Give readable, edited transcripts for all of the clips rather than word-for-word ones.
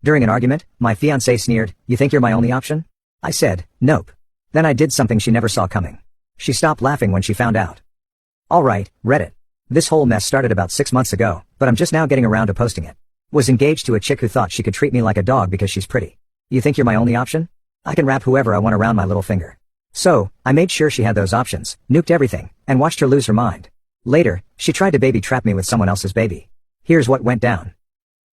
During an argument, my fiancée sneered, "You think you're my only option?" I said, "Nope." Then I did something she never saw coming. She stopped laughing when she found out. Alright, Reddit. This whole mess started about 6 months ago, but I'm just now getting around to posting it. Was engaged to a chick who thought she could treat me like a dog because she's pretty. You think you're my only option? I can wrap whoever I want around my little finger. So, I made sure she had those options, nuked everything, and watched her lose her mind. Later, she tried to baby trap me with someone else's baby. Here's what went down.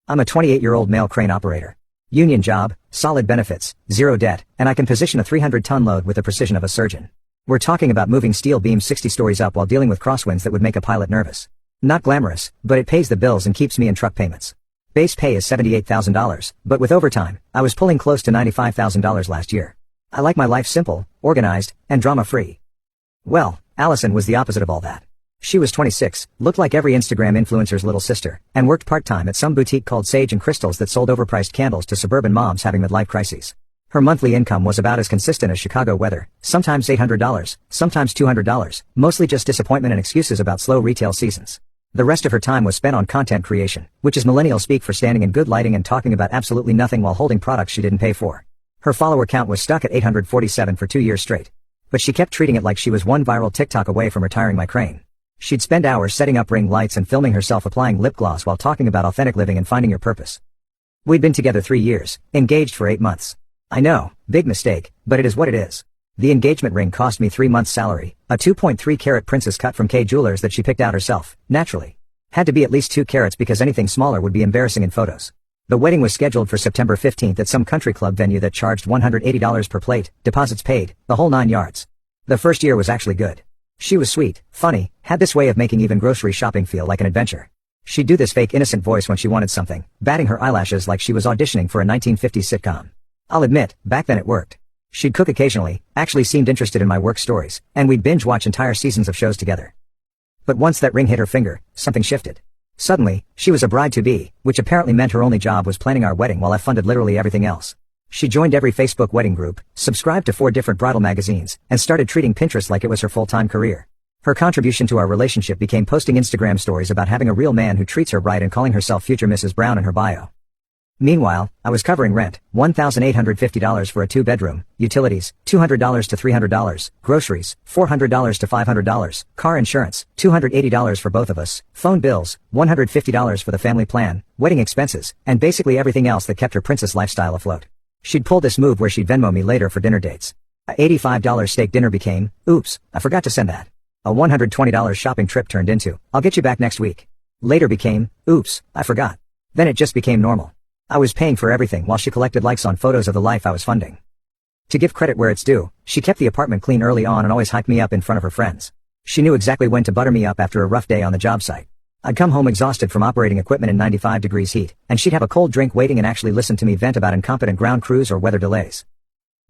I'm a 28-year-old male crane operator. Union job, solid benefits, zero debt, and I can position a 300-ton load with the precision of a surgeon. We're talking about moving steel beams 60 stories up while dealing with crosswinds that would make a pilot nervous. Not glamorous, but it pays the bills and keeps me in truck payments. Base pay is $78,000, but with overtime, I was pulling close to $95,000 last year. I like my life simple, organized, and drama-free. Well, Allison was the opposite of all that. She was 26, looked like every Instagram influencer's little sister, and worked part-time at some boutique called Sage and Crystals that sold overpriced candles to suburban moms having midlife crises. Her monthly income was about as consistent as Chicago weather, sometimes $800, sometimes $200, mostly just disappointment and excuses about slow retail seasons. The rest of her time was spent on content creation, which is millennial speak for standing in good lighting and talking about absolutely nothing while holding products she didn't pay for. Her follower count was stuck at 847 for 2 years straight. But she kept treating it like she was one viral TikTok away from retiring my crane. She'd spend hours setting up ring lights and filming herself applying lip gloss while talking about authentic living and finding your purpose. We'd been together 3 years, engaged for 8 months. I know, big mistake, but it is what it is. The engagement ring cost me 3 months' salary, a 2.3 carat princess cut from K Jewelers that she picked out herself, naturally. Had to be at least 2 carats because anything smaller would be embarrassing in photos. The wedding was scheduled for September 15th at some country club venue that charged $180 per plate, deposits paid, the whole 9 yards. The first year was actually good. She was sweet, funny, had this way of making even grocery shopping feel like an adventure. She'd do this fake innocent voice when she wanted something, batting her eyelashes like she was auditioning for a 1950s sitcom. I'll admit, back then it worked. She'd cook occasionally, actually seemed interested in my work stories, and we'd binge watch entire seasons of shows together. But once that ring hit her finger, something shifted. Suddenly, she was a bride-to-be, which apparently meant her only job was planning our wedding while I funded literally everything else. She joined every Facebook wedding group, subscribed to 4 different bridal magazines, and started treating Pinterest like it was her full-time career. Her contribution to our relationship became posting Instagram stories about having a real man who treats her right and calling herself future Mrs. Brown in her bio. Meanwhile, I was covering rent, $1,850 for a 2-bedroom, utilities, $200 to $300, groceries, $400 to $500, car insurance, $280 for both of us, phone bills, $150 for the family plan, wedding expenses, and basically everything else that kept her princess lifestyle afloat. She'd pull this move where she'd Venmo me later for dinner dates. A $85 steak dinner became, oops, I forgot to send that. A $120 shopping trip turned into, I'll get you back next week. Later became, oops, I forgot. Then it just became normal. I was paying for everything while she collected likes on photos of the life I was funding. To give credit where it's due, she kept the apartment clean early on and always hyped me up in front of her friends. She knew exactly when to butter me up after a rough day on the job site. I'd come home exhausted from operating equipment in 95 degrees heat, and she'd have a cold drink waiting and actually listen to me vent about incompetent ground crews or weather delays.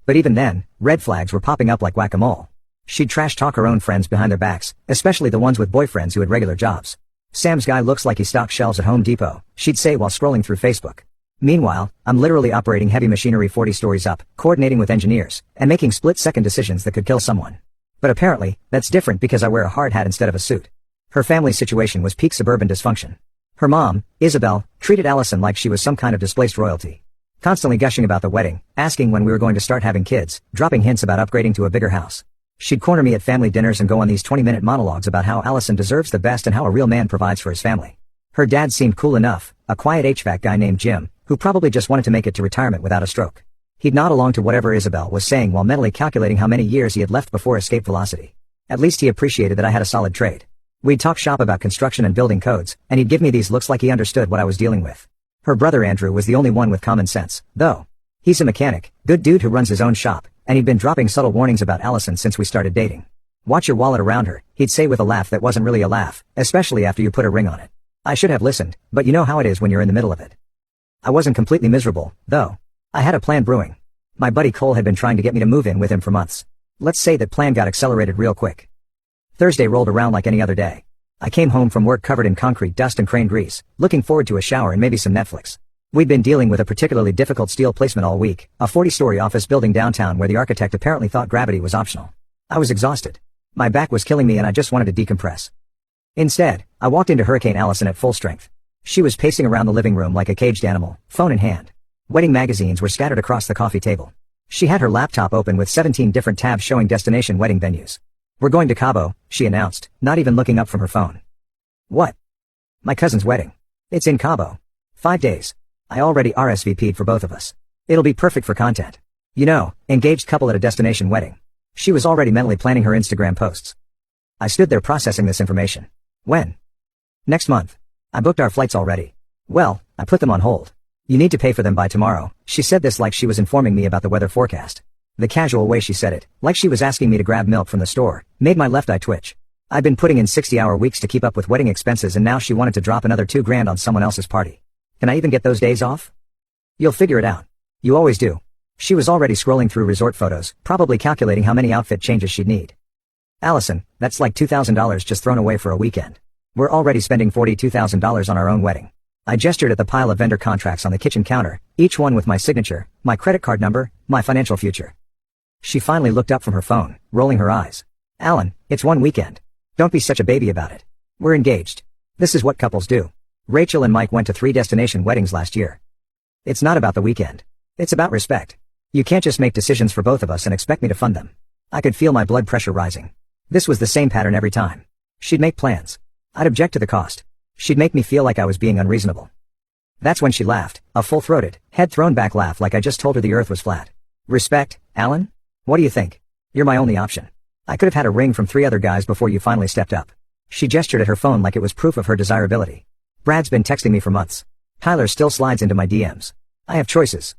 But even then, red flags were popping up like whack-a-mole. She'd trash talk her own friends behind their backs, especially the ones with boyfriends who had regular jobs. Sam's guy looks like he stocks shelves at Home Depot, she'd say while scrolling through Facebook. Meanwhile, I'm literally operating heavy machinery 40 stories up, coordinating with engineers, and making split-second decisions that could kill someone. But apparently, that's different because I wear a hard hat instead of a suit. Her family situation was peak suburban dysfunction. Her mom, Isabel, treated Allison like she was some kind of displaced royalty. Constantly gushing about the wedding, asking when we were going to start having kids, dropping hints about upgrading to a bigger house. She'd corner me at family dinners and go on these 20-minute monologues about how Allison deserves the best and how a real man provides for his family. Her dad seemed cool enough, a quiet HVAC guy named Jim, who probably just wanted to make it to retirement without a stroke. He'd nod along to whatever Isabel was saying while mentally calculating how many years he had left before escape velocity. At least he appreciated that I had a solid trade. We'd talk shop about construction and building codes, and he'd give me these looks like he understood what I was dealing with. Her brother Andrew was the only one with common sense, though. He's a mechanic, good dude who runs his own shop, and he'd been dropping subtle warnings about Allison since we started dating. Watch your wallet around her, he'd say with a laugh that wasn't really a laugh, especially after you put a ring on it. I should have listened, but you know how it is when you're in the middle of it. I wasn't completely miserable, though. I had a plan brewing. My buddy Cole had been trying to get me to move in with him for months. Let's say that plan got accelerated real quick. Thursday rolled around like any other day. I came home from work covered in concrete dust and crane grease, looking forward to a shower and maybe some Netflix. We'd been dealing with a particularly difficult steel placement all week, a 40-story office building downtown where the architect apparently thought gravity was optional. I was exhausted. My back was killing me and I just wanted to decompress. Instead, I walked into Hurricane Allison at full strength. She was pacing around the living room like a caged animal, phone in hand. Wedding magazines were scattered across the coffee table. She had her laptop open with 17 different tabs showing destination wedding venues. We're going to Cabo, she announced, not even looking up from her phone. What? My cousin's wedding. It's in Cabo. 5 days. I already RSVP'd for both of us. It'll be perfect for content. You know, engaged couple at a destination wedding. She was already mentally planning her Instagram posts. I stood there processing this information. When? Next month. I booked our flights already. Well, I put them on hold. You need to pay for them by tomorrow. She said this like she was informing me about the weather forecast. The casual way she said it, like she was asking me to grab milk from the store, made my left eye twitch. I'd been putting in 60-hour weeks to keep up with wedding expenses and now she wanted to drop another $2,000 on someone else's party. Can I even get those days off? You'll figure it out. You always do. She was already scrolling through resort photos, probably calculating how many outfit changes she'd need. Allison, that's like $2,000 just thrown away for a weekend. We're already spending $42,000 on our own wedding. I gestured at the pile of vendor contracts on the kitchen counter, each one with my signature, my credit card number, my financial future. She finally looked up from her phone, rolling her eyes. Alan, it's one weekend. Don't be such a baby about it. We're engaged. This is what couples do. Rachel and Mike went to 3 destination weddings last year. It's not about the weekend. It's about respect. You can't just make decisions for both of us and expect me to fund them. I could feel my blood pressure rising. This was the same pattern every time. She'd make plans. I'd object to the cost. She'd make me feel like I was being unreasonable. That's when she laughed, a full-throated, head-thrown-back laugh like I just told her the earth was flat. Respect, Alan? What do you think? You're my only option. I could have had a ring from 3 other guys before you finally stepped up. She gestured at her phone like it was proof of her desirability. Brad's been texting me for months. Tyler still slides into my DMs. I have choices.